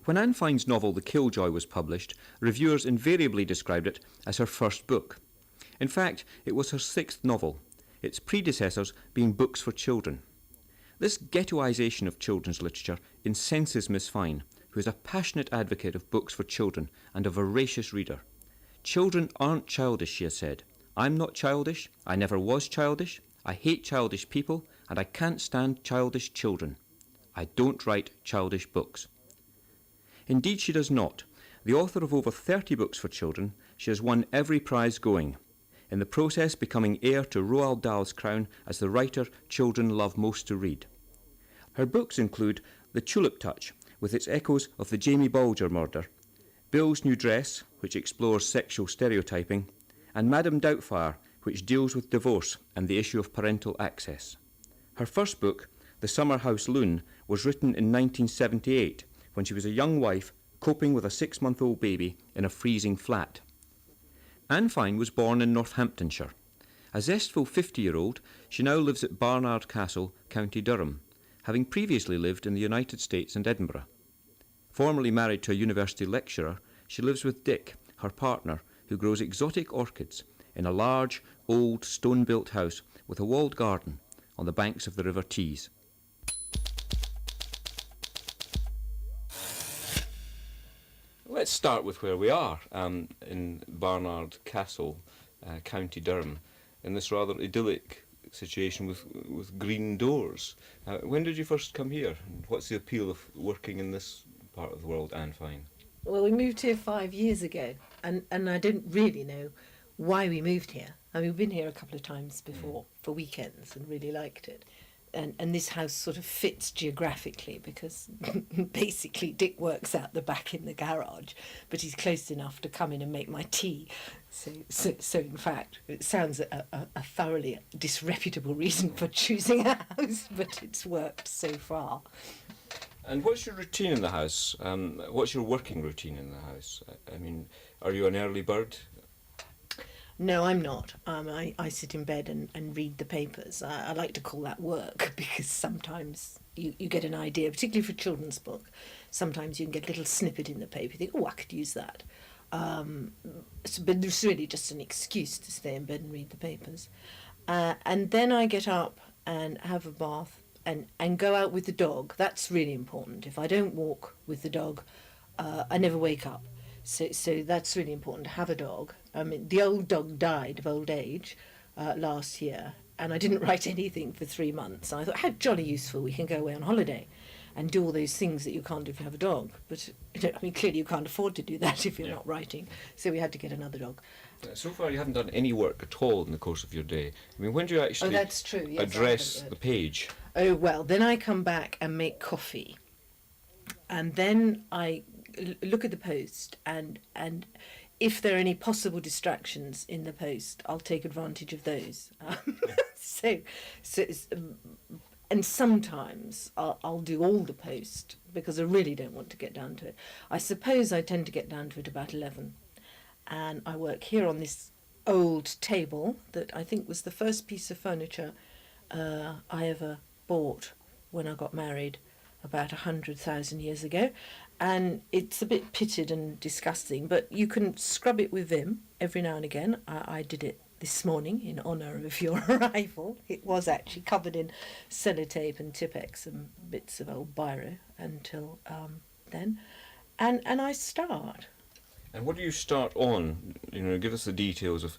When Anne Fine's novel The Killjoy was published, reviewers invariably described it as her first book. In fact, it was her sixth novel, its predecessors being books for children. This ghettoisation of children's literature incenses Miss Fine, who is a passionate advocate of books for children and a voracious reader. Children aren't childish, she has said. I'm not childish, I never was childish, I hate childish people, and I can't stand childish children. I don't write childish books. Indeed she does not. The author of over 30 books for children, she has won every prize going, in the process becoming heir to Roald Dahl's crown as the writer children love most to read. Her books include The Tulip Touch, with its echoes of the Jamie Bulger murder, Bill's New Dress, which explores sexual stereotyping, and Madame Doubtfire, which deals with divorce and the issue of parental access. Her first book, The Summer House Loon, was written in 1978, when she was a young wife coping with a 6-month-old baby in a freezing flat. Anne Fine was born in Northamptonshire. A zestful 50-year-old, she now lives at Barnard Castle, County Durham, having previously lived in the United States and Edinburgh. Formerly married to a university lecturer, she lives with Dick, her partner, who grows exotic orchids in a large, old, stone-built house with a walled garden on the banks of the River Tees. Let's start with where we are, in Barnard Castle, County Durham, in this rather idyllic situation with green doors. When did you first come here? And what's the appeal of working in this part of the world, Anne Fine? Well, we moved here 5 years ago, and I didn't really know why we moved here. I mean, we've been here a couple of times before for weekends and really liked it. And this house sort of fits geographically because basically Dick works out the back in the garage, but he's close enough to come in and make my tea. So in fact, it sounds a thoroughly disreputable reason for choosing a house, but it's worked so far. And what's your routine in the house? What's your working routine in the house? I mean, are you an early bird? No, I'm not. I sit in bed and read the papers. I like to call that work because sometimes you get an idea, particularly for a children's book. Sometimes you can get a little snippet in the paper. You think, oh, I could use that. But it's really just an excuse to stay in bed and read the papers. And then I get up and have a bath and go out with the dog. That's really important. If I don't walk with the dog, I never wake up. So that's really important to have a dog. I mean, the old dog died of old age last year, and I didn't write anything for 3 months. And I thought, how jolly useful, we can go away on holiday and do all those things that you can't do if you have a dog. But, I mean, clearly you can't afford to do that if you're not writing. So we had to get another dog. So far you haven't done any work at all in the course of your day. I mean, when do you actually that's true. Yes, address the page? Oh, well, then I come back and make coffee. And then I look at the post, and if there are any possible distractions in the post, I'll take advantage of those. And sometimes I'll do all the post because I really don't want to get down to it. I suppose I tend to get down to it about 11, and I work here on this old table that I think was the first piece of furniture I ever bought when I got married about 100,000 years ago, and it's a bit pitted and disgusting, but you can scrub it with Vim every now and again. I did it this morning in honour of your arrival. It was actually covered in sellotape and Tipp-Ex and bits of old biro until then, and I start. And what do you start on? You know, give us the details of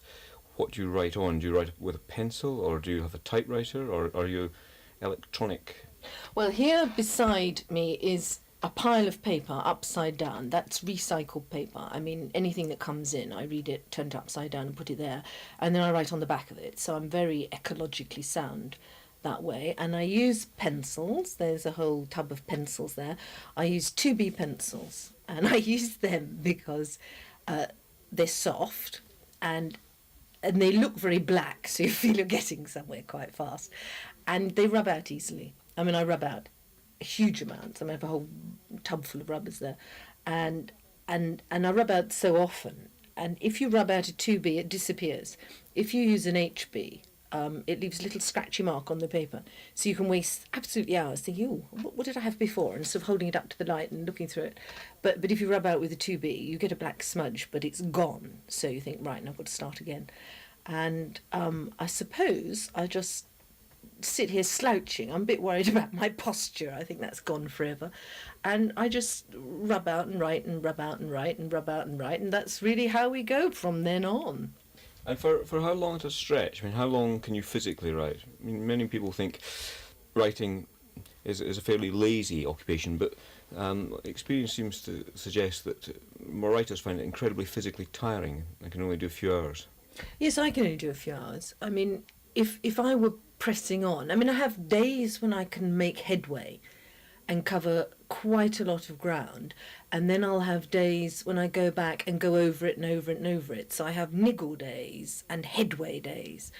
what you write on. Do you write with a pencil, or do you have a typewriter, or are you electronic? Well, here beside me is a pile of paper upside down. That's recycled paper. I mean, anything that comes in, I read it, turn it upside down and put it there, and then I write on the back of it. So I'm very ecologically sound that way. And I use pencils. There's a whole tub of pencils there. I use 2B pencils, and I use them because they're soft and they look very black, so you feel you're getting somewhere quite fast. And they rub out easily. I mean, I rub out huge amounts. I mean, I have a whole tub full of rubbers there. And I rub out so often. And if you rub out a 2B, it disappears. If you use an HB, it leaves a little scratchy mark on the paper. So you can waste absolutely hours thinking, oh, what did I have before? And sort of holding it up to the light and looking through it. But if you rub out with a 2B, you get a black smudge, but it's gone. So you think, right, now I've got to start again. And I suppose I just sit here slouching. I'm a bit worried about my posture. I think that's gone forever. And I just rub out and write and rub out and write and rub out and write. And that's really how we go from then on. And for how long at a stretch? I mean, how long can you physically write? I mean, many people think writing is a fairly lazy occupation, but experience seems to suggest that more writers find it incredibly physically tiring. They can only do a few hours. Yes, I can only do a few hours. I mean, if I were pressing on, I mean, I have days when I can make headway and cover quite a lot of ground, and then I'll have days when I go back and go over it and over it and over it. So I have niggle days and headway days.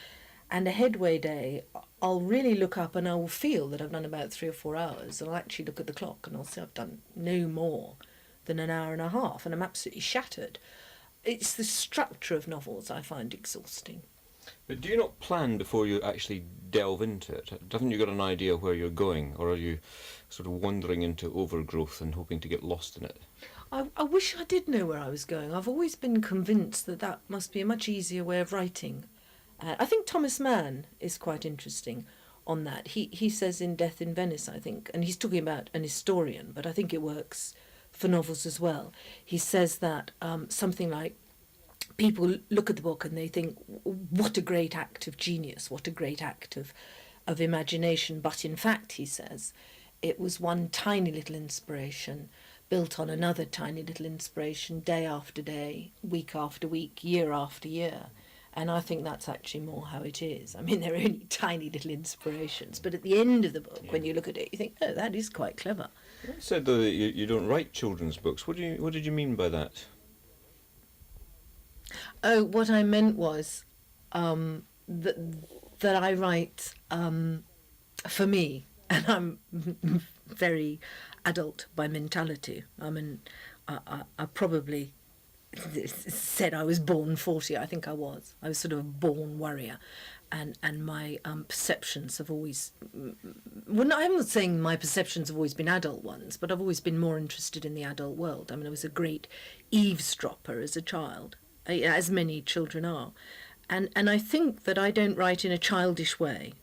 And a headway day, I'll really look up and I will feel that I've done about 3 or 4 hours. I'll actually look at the clock and I'll say I've done no more than an hour and a half, and I'm absolutely shattered. It's the structure of novels I find exhausting. But do you not plan before you actually delve into it? Haven't you got an idea where you're going, or are you sort of wandering into overgrowth and hoping to get lost in it? I wish I did know where I was going. I've always been convinced that that must be a much easier way of writing. I think Thomas Mann is quite interesting on that. He says in Death in Venice, I think, and he's talking about an historian, but I think it works for novels as well. He says that something like, people look at the book and they think, what a great act of genius, what a great act of imagination. But in fact, he says, it was one tiny little inspiration built on another tiny little inspiration, day after day, week after week, year after year. And I think that's actually more how it is. I mean, they're only tiny little inspirations, but at the end of the book, when you look at it, you think, oh, that is quite clever. You said though that you don't write children's books. What did you mean by that? Oh, what I meant was that I write for me, and I'm very adult by mentality. I mean, I probably said I was born 40. I think I was. I was sort of a born worrier, and my perceptions have always. Well, I'm not saying my perceptions have always been adult ones, but I've always been more interested in the adult world. I mean, I was a great eavesdropper as a child, as many children are, and I think that I don't write in a childish way.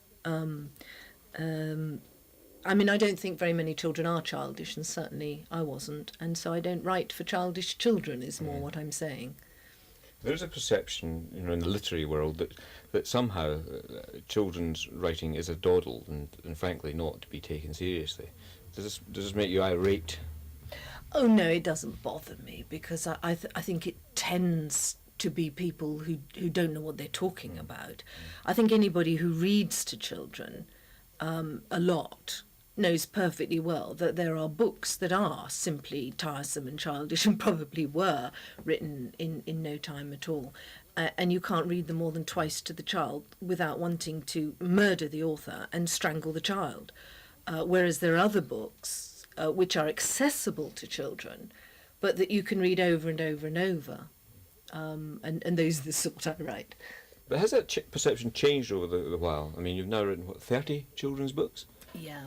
I mean, I don't think very many children are childish, and certainly I wasn't, and so I don't write for childish children, is more what I'm saying. There's a perception, in the literary world that somehow children's writing is a dawdle and frankly not to be taken seriously. Does this make you irate? Oh no, it doesn't bother me, because I think it tends to be people who don't know what they're talking about. I think anybody who reads to children a lot knows perfectly well that there are books that are simply tiresome and childish, and probably were written in no time at all. And you can't read them more than twice to the child without wanting to murder the author and strangle the child. Whereas there are other books which are accessible to children, but that you can read over and over and over. And those are the sort I write. But has that perception changed over the while? I mean, you've now written, 30 children's books? Yeah.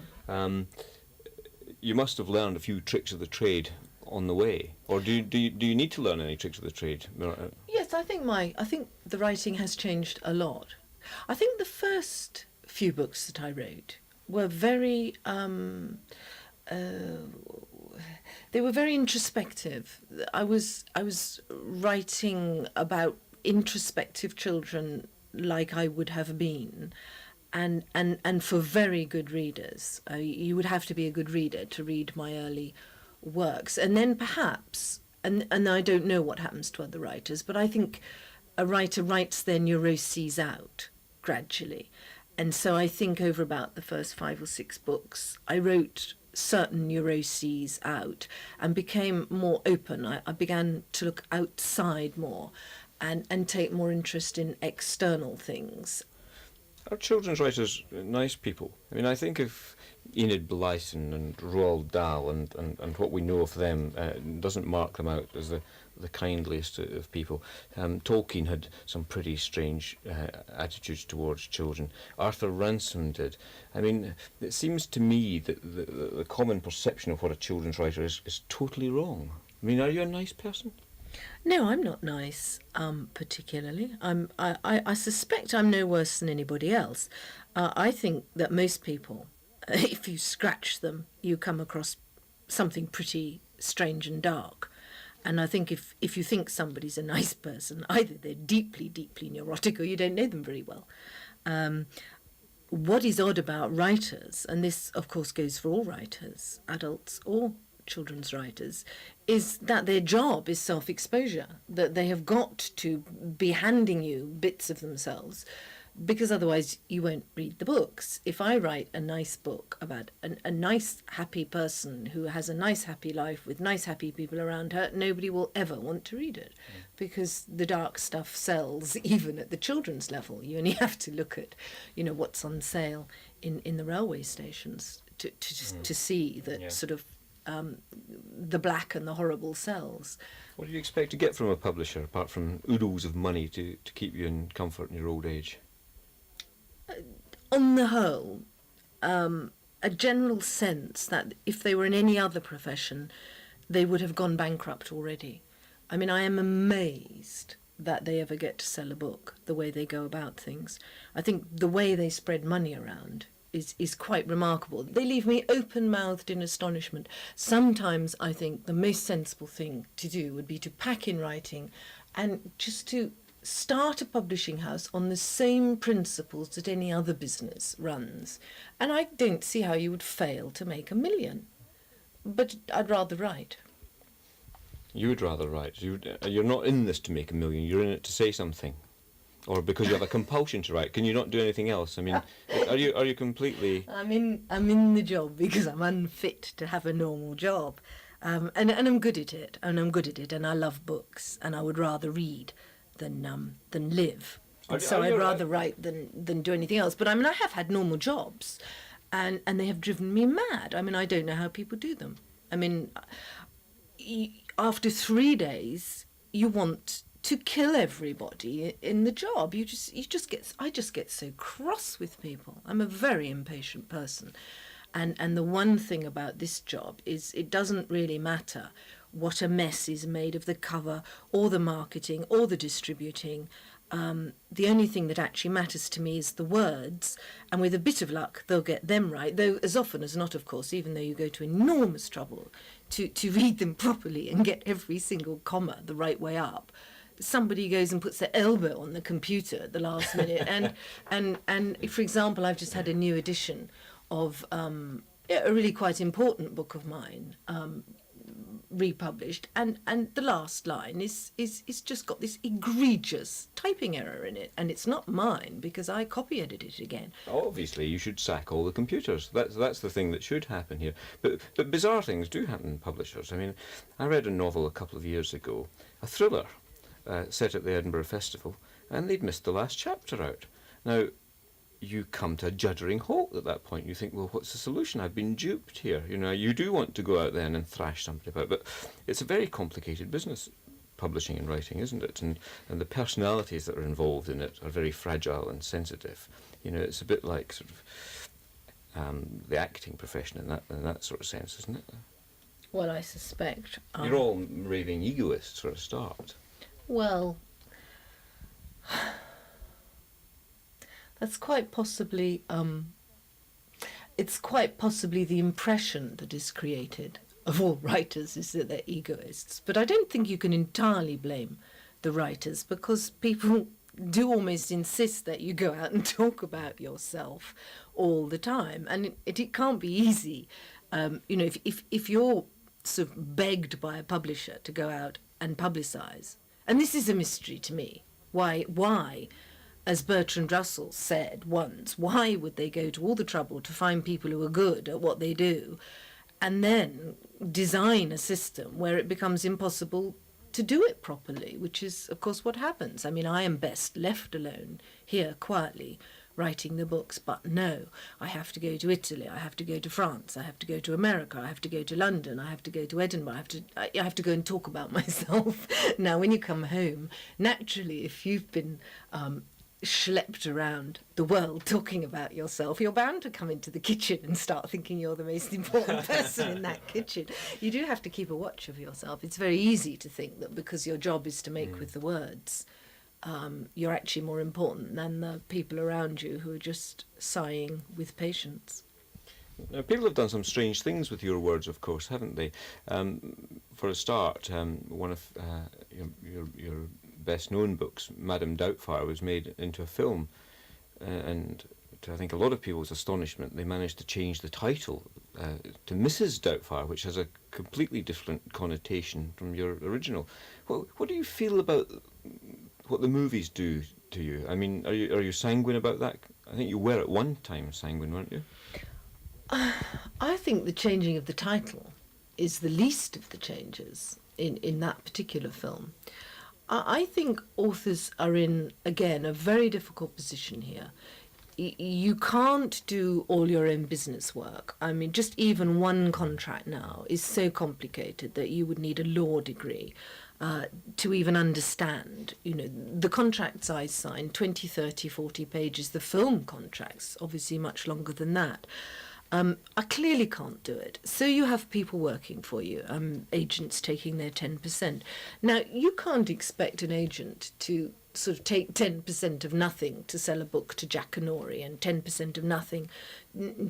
You must have learned a few tricks of the trade on the way, or do you need to learn any tricks of the trade? Yes, I think the writing has changed a lot. I think the first few books that I wrote were very they were very introspective. I was writing about introspective children like I would have been, and for very good readers. You would have to be a good reader to read my early works. And then perhaps, and I don't know what happens to other writers, but I think a writer writes their neuroses out gradually. And so I think over about the first 5 or 6 books, I wrote certain neuroses out and became more open. I began to look outside more and take more interest in external things. Are children's writers nice people? I mean, I think of Enid Blyton and Roald Dahl and what we know of them doesn't mark them out as the kindliest of people. Tolkien had some pretty strange attitudes towards children. Arthur Ransome did. I mean, it seems to me that the common perception of what a children's writer is totally wrong. I mean, are you a nice person? No, I'm not nice, particularly. I suspect I'm no worse than anybody else. I think that most people, if you scratch them, you come across something pretty strange and dark. And I think if you think somebody's a nice person, either they're deeply, deeply neurotic or you don't know them very well. What is odd about writers, and this, of course, goes for all writers, adults or children's writers, is that their job is self-exposure, that they have got to be handing you bits of themselves, because otherwise you won't read the books. If I write a nice book about a nice, happy person who has a nice, happy life with nice, happy people around her, nobody will ever want to read it, because the dark stuff sells even at the children's level. You only have to look at, what's on sale in the railway stations to see that sort of the black and the horrible sells. What do you expect to get from a publisher, apart from oodles of money to keep you in comfort in your old age? On the whole, a general sense that if they were in any other profession, they would have gone bankrupt already. I mean, I am amazed that they ever get to sell a book, the way they go about things. I think the way they spread money around is quite remarkable. They leave me open-mouthed in astonishment. Sometimes I think the most sensible thing to do would be to pack in writing and just to start a publishing house on the same principles that any other business runs. And I don't see how you would fail to make $1 million. But I'd rather write. You would rather write. You're not in this to make $1 million, you're in it to say something. Or because you have a compulsion to write. Can you not do anything else? I mean, are you completely... I'm in the job because I'm unfit to have a normal job. And I'm good at it, and I love books, and I would rather read than live. And so I'd rather write than do anything else. But I mean, I have had normal jobs, and they have driven me mad. I mean, I don't know how people do them. I mean, after 3 days, you want to kill everybody in the job. I just get so cross with people. I'm a very impatient person. And the one thing about this job is it doesn't really matter what a mess is made of the cover or the marketing or the distributing. The only thing that actually matters to me is the words, and with a bit of luck they'll get them right, though as often as not, of course, even though you go to enormous trouble to read them properly and get every single comma the right way up. Somebody goes and puts their elbow on the computer at the last minute, and for example, I've just had a new edition of a really quite important book of mine republished, and the last line is just got this egregious typing error in it, and it's not mine because I copy edited it again. Obviously, you should sack all the computers. That's the thing that should happen here. But bizarre things do happen in publishers. I mean, I read a novel a couple of years ago, a thriller, set at the Edinburgh Festival, and they'd missed the last chapter out. Now, you come to a juddering halt at that point. You think, well, what's the solution? I've been duped here. You do want to go out then and thrash somebody about, but it's a very complicated business, publishing and writing, isn't it? And the personalities that are involved in it are very fragile and sensitive. It's a bit like sort of the acting profession in that sort of sense, isn't it? Well, I suspect you're all raving egoists for a start. Well, that's quite possibly, it's quite possibly the impression that is created of all writers is that they're egoists. But I don't think you can entirely blame the writers, because people do almost insist that you go out and talk about yourself all the time. And it can't be easy. If you're sort of begged by a publisher to go out and publicise, and this is a mystery to me, why, as Bertrand Russell said once, why would they go to all the trouble to find people who are good at what they do and then design a system where it becomes impossible to do it properly, which is, of course, what happens. I mean, I am best left alone here quietly, writing the books, but no, I have to go to Italy, I have to go to France, I have to go to America, I have to go to London, I have to go to Edinburgh, I have to go and talk about myself. Now, when you come home, naturally, if you've been schlepped around the world talking about yourself, you're bound to come into the kitchen and start thinking you're the most important person in that kitchen. You do have to keep a watch of yourself. It's very easy to think that because your job is to make with the words, you're actually more important than the people around you who are just sighing with patience. Now, people have done some strange things with your words, of course, haven't they? For a start, one of your best-known books, Madame Doubtfire, was made into a film, and to I think a lot of people's astonishment, they managed to change the title to Mrs. Doubtfire, which has a completely different connotation from your original. What do you feel about what the movies do to you? I mean, are you sanguine about that? I think you were at one time sanguine, weren't you? I think the changing of the title is the least of the changes in that particular film. I think authors are in, again, a very difficult position here. You can't do all your own business work. I mean, just even one contract now is so complicated that you would need a law degree to even understand. You know, the contracts I signed, 20, 30, 40 pages. The film contracts, obviously much longer than that. I clearly can't do it. So you have people working for you, agents taking their 10%. Now, you can't expect an agent to sort of take 10% of nothing to sell a book to Jack Canori and 10% of nothing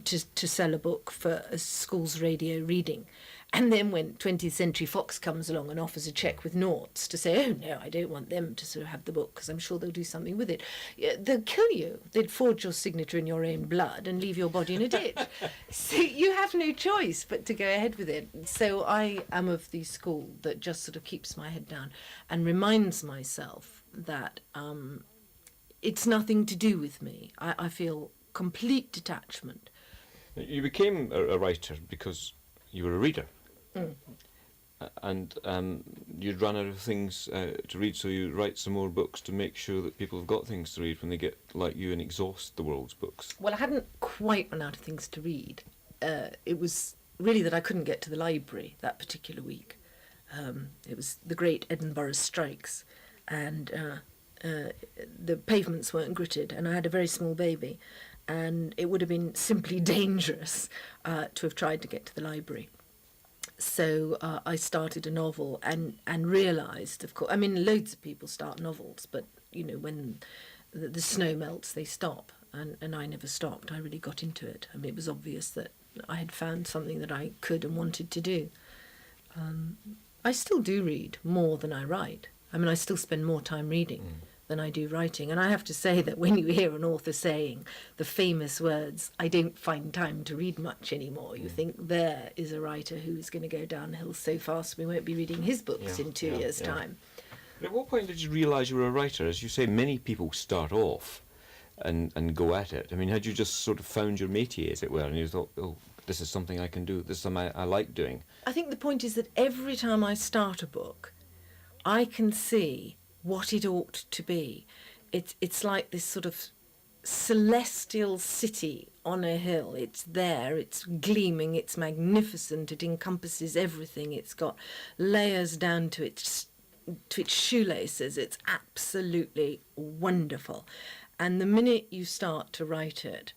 to sell a book for a school's radio reading. And then when 20th Century Fox comes along and offers a cheque with noughts to say, oh, no, I don't want them to sort of have the book because I'm sure they'll do something with it. They'll kill you. They'd forge your signature in your own blood and leave your body in a ditch. So you have no choice but to go ahead with it. So I am of the school that just sort of keeps my head down and reminds myself that it's nothing to do with me. I feel complete detachment. You became a writer because you were a reader. And you'd run out of things to read, so you write some more books to make sure that people have got things to read when they get like you and exhaust the world's books. Well, I hadn't quite run out of things to read. It was really that I couldn't get to the library that particular week. It was the great Edinburgh strikes, and the pavements weren't gritted, and I had a very small baby, and it would have been simply dangerous to have tried to get to the library. So I started a novel and realised, of course, I mean, loads of people start novels, but, you know, when the snow melts, they stop. And I never stopped. I really got into it. I mean, it was obvious that I had found something that I could and wanted to do. I still do read more than I write. I mean, I still spend more time reading than I do writing. And I have to say that when you hear an author saying the famous words, I don't find time to read much anymore, you think there is a writer who's going to go downhill so fast we won't be reading his books in 2 years' time. But at what point did you realise you were a writer? As you say, many people start off and go at it. I mean, had you just sort of found your métier, as it were, and you thought, oh, this is something I can do, this is something I like doing? I think the point is that every time I start a book, I can see what it ought to be. It's like this sort of celestial city on a hill. It's there, it's gleaming, it's magnificent, it encompasses everything. It's got layers down to its shoelaces. It's absolutely wonderful. And the minute you start to write it,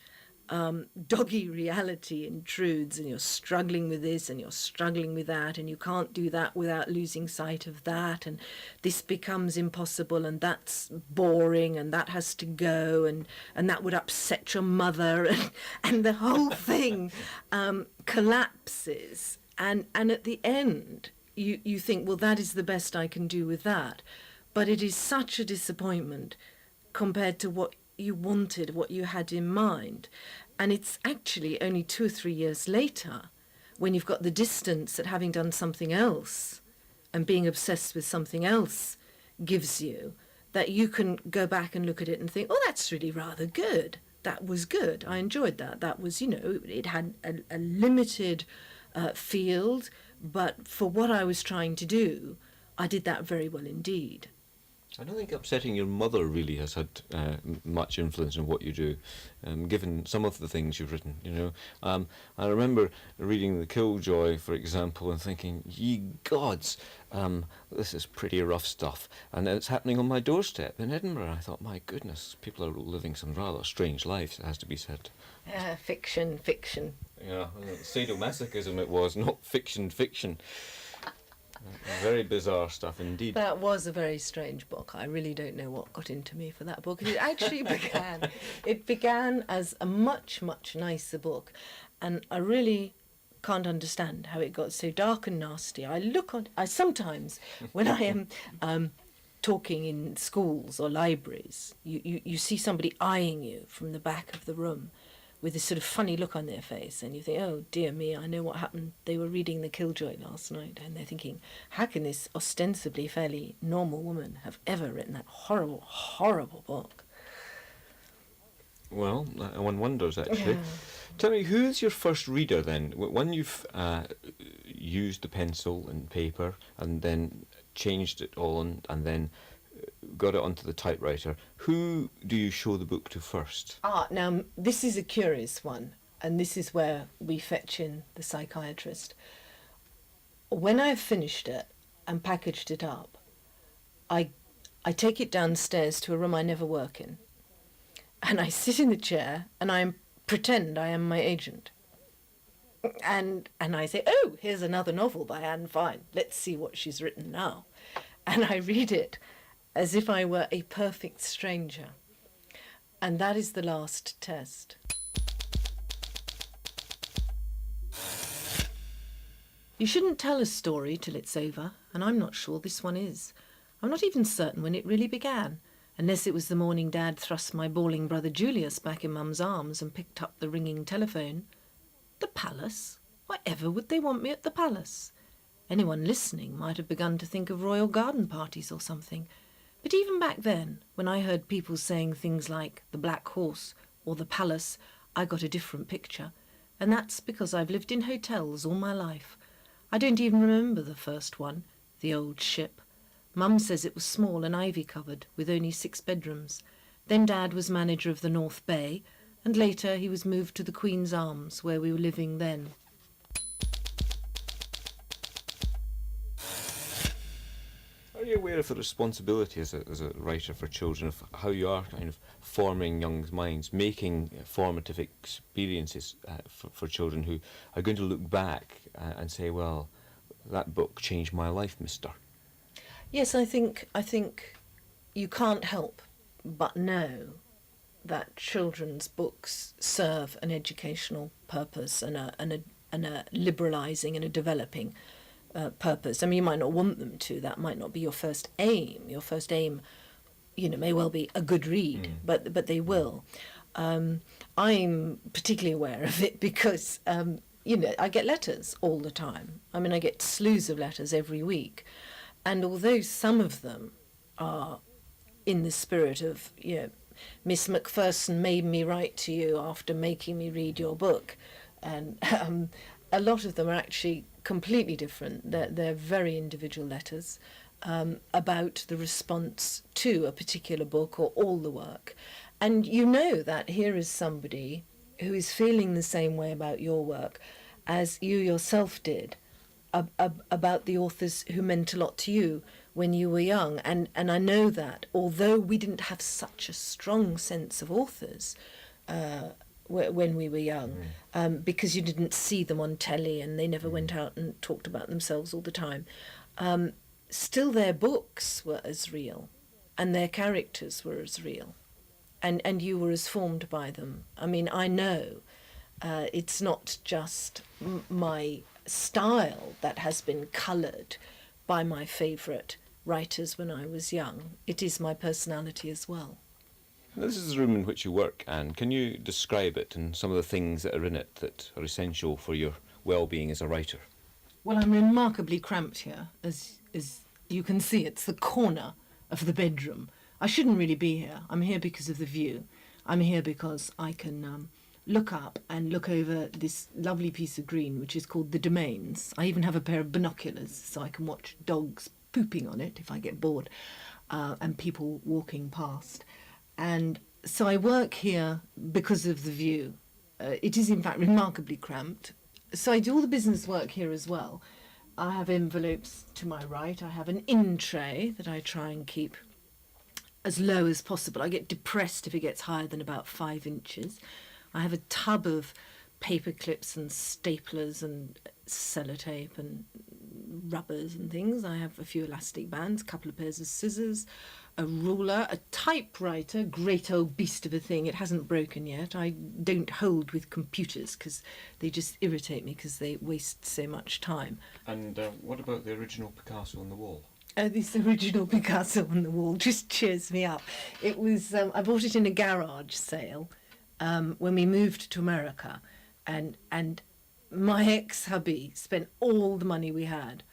doggy reality intrudes, and you're struggling with this and you're struggling with that, and you can't do that without losing sight of that, and this becomes impossible, and that's boring, and that has to go, and that would upset your mother, and the whole thing collapses, and at the end you think, well, that is the best I can do with that, but it is such a disappointment compared to what you wanted, what you had in mind. And it's actually only 2 or 3 years later, when you've got the distance that having done something else and being obsessed with something else gives you, that you can go back and look at it and think, oh, that's really rather good. That was good. I enjoyed that. That was, you know, it had a limited field, but for what I was trying to do, I did that very well indeed. I don't think upsetting your mother really has had much influence on what you do, given some of the things you've written. I remember reading The Killjoy, for example, and thinking, "Ye gods, this is pretty rough stuff." And then it's happening on my doorstep in Edinburgh. I thought, my goodness, people are living some rather strange lives. It has to be said. Fiction. Yeah, sadomasochism it was, not fiction. Very bizarre stuff indeed. That was a very strange book. I really don't know what got into me for that book. It actually began as a much, much nicer book, and I really can't understand how it got so dark and nasty. I sometimes, when I am talking in schools or libraries, you see somebody eyeing you from the back of the room with this sort of funny look on their face, and you think, oh dear me, I know what happened. They were reading The Killjoy last night, and they're thinking, how can this ostensibly fairly normal woman have ever written that horrible, horrible book? Well, one wonders, actually. Yeah. Tell me, who's your first reader then? When you've used the pencil and paper and then changed it on and then got it onto the typewriter, who do you show the book to first? Now, this is a curious one, and this is where we fetch in the psychiatrist. When I've finished it and packaged it up, I take it downstairs to a room I never work in, and I sit in the chair and I pretend I am my agent. And I say, oh, here's another novel by Anne Fine. Let's see what she's written now. And I read it as if I were a perfect stranger. And that is the last test. You shouldn't tell a story till it's over, and I'm not sure this one is. I'm not even certain when it really began, unless it was the morning Dad thrust my bawling brother Julius back in Mum's arms and picked up the ringing telephone. The palace? Why ever would they want me at the palace? Anyone listening might have begun to think of royal garden parties or something. But even back then, when I heard people saying things like the Black Horse or the Palace, I got a different picture. And that's because I've lived in hotels all my life. I don't even remember the first one, the Old Ship. Mum says it was small and ivy-covered, with only 6 bedrooms. Then Dad was manager of the North Bay, and later he was moved to the Queen's Arms, where we were living then. Are you aware of the responsibility as a writer for children, of how you are kind of forming young minds, making formative experiences for children who are going to look back and say, well, that book changed my life, mister? Yes, I think you can't help but know that children's books serve an educational purpose and a liberalising and a developing purpose. I mean, you might not want them to. That might not be your first aim. Your first aim, may well be a good read, but they will. I'm particularly aware of it because, I get letters all the time. I mean, I get slews of letters every week. And although some of them are in the spirit of, Miss Macpherson made me write to you after making me read your book, and a lot of them are actually completely different. They're very individual letters about the response to a particular book or all the work. And you know that here is somebody who is feeling the same way about your work as you yourself did about the authors who meant a lot to you when you were young. And I know that although we didn't have such a strong sense of authors when we were young, because you didn't see them on telly and they never went out and talked about themselves all the time, still their books were as real and their characters were as real, and you were as formed by them. I mean, I know it's not just my style that has been coloured by my favourite writers when I was young. It is my personality as well. This is the room in which you work, Anne. Can you describe it and some of the things that are in it that are essential for your well-being as a writer? Well, I'm remarkably cramped here. As you can see, it's the corner of the bedroom. I shouldn't really be here. I'm here because of the view. I'm here because I can look up and look over this lovely piece of green, which is called the Domains. I even have a pair of binoculars so I can watch dogs pooping on it if I get bored. and people walking past. And so I work here because of the view. It is in fact remarkably cramped. So I do all the business work here as well. I have envelopes to my right. I have an in tray that I try and keep as low as possible. I get depressed if it gets higher than about 5 inches. I have a tub of paper clips and staplers and sellotape and rubbers and things. I have a few elastic bands, a couple of pairs of scissors, a ruler, a typewriter, great old beast of a thing. It hasn't broken yet. I don't hold with computers because they just irritate me because they waste so much time. And what about the original Picasso on the wall? This original Picasso on the wall just cheers me up. It was I bought it in a garage sale when we moved to America, and my ex-hubby spent all the money we had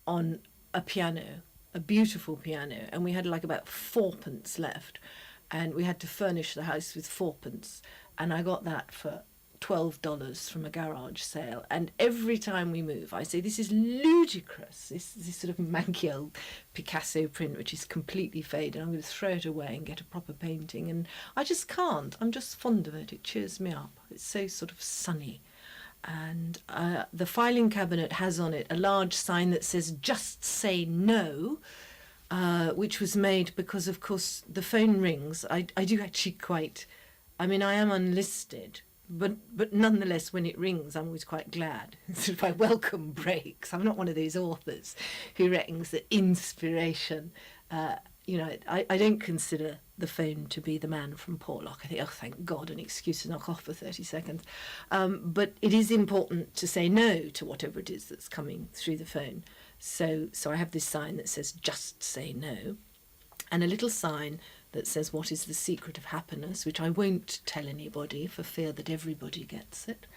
on a piano, a beautiful piano, and we had like about 4p left, and we had to furnish the house with 4p, and I got that for $12 from a garage sale. And every time we move, I say, this is ludicrous, this sort of manky old Picasso print which is completely faded. I'm going to throw it away and get a proper painting, and I just can't. I'm just fond of it. It cheers me up. It's so sort of sunny. And the filing cabinet has on it a large sign that says "Just Say No," which was made because, of course, the phone rings. I do actually quite, I mean, I am unlisted, but nonetheless, when it rings, I'm always quite glad. It's sort of my welcome breaks. I'm not one of those authors who reckons that inspiration, I don't consider the phone to be the man from Porlock. I think, oh, thank God, an excuse to knock off for 30 seconds. But it is important to say no to whatever it is that's coming through the phone. So I have this sign that says, "Just say no," and a little sign that says, "What is the secret of happiness?" which I won't tell anybody for fear that everybody gets it.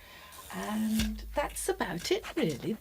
And that's about it, really.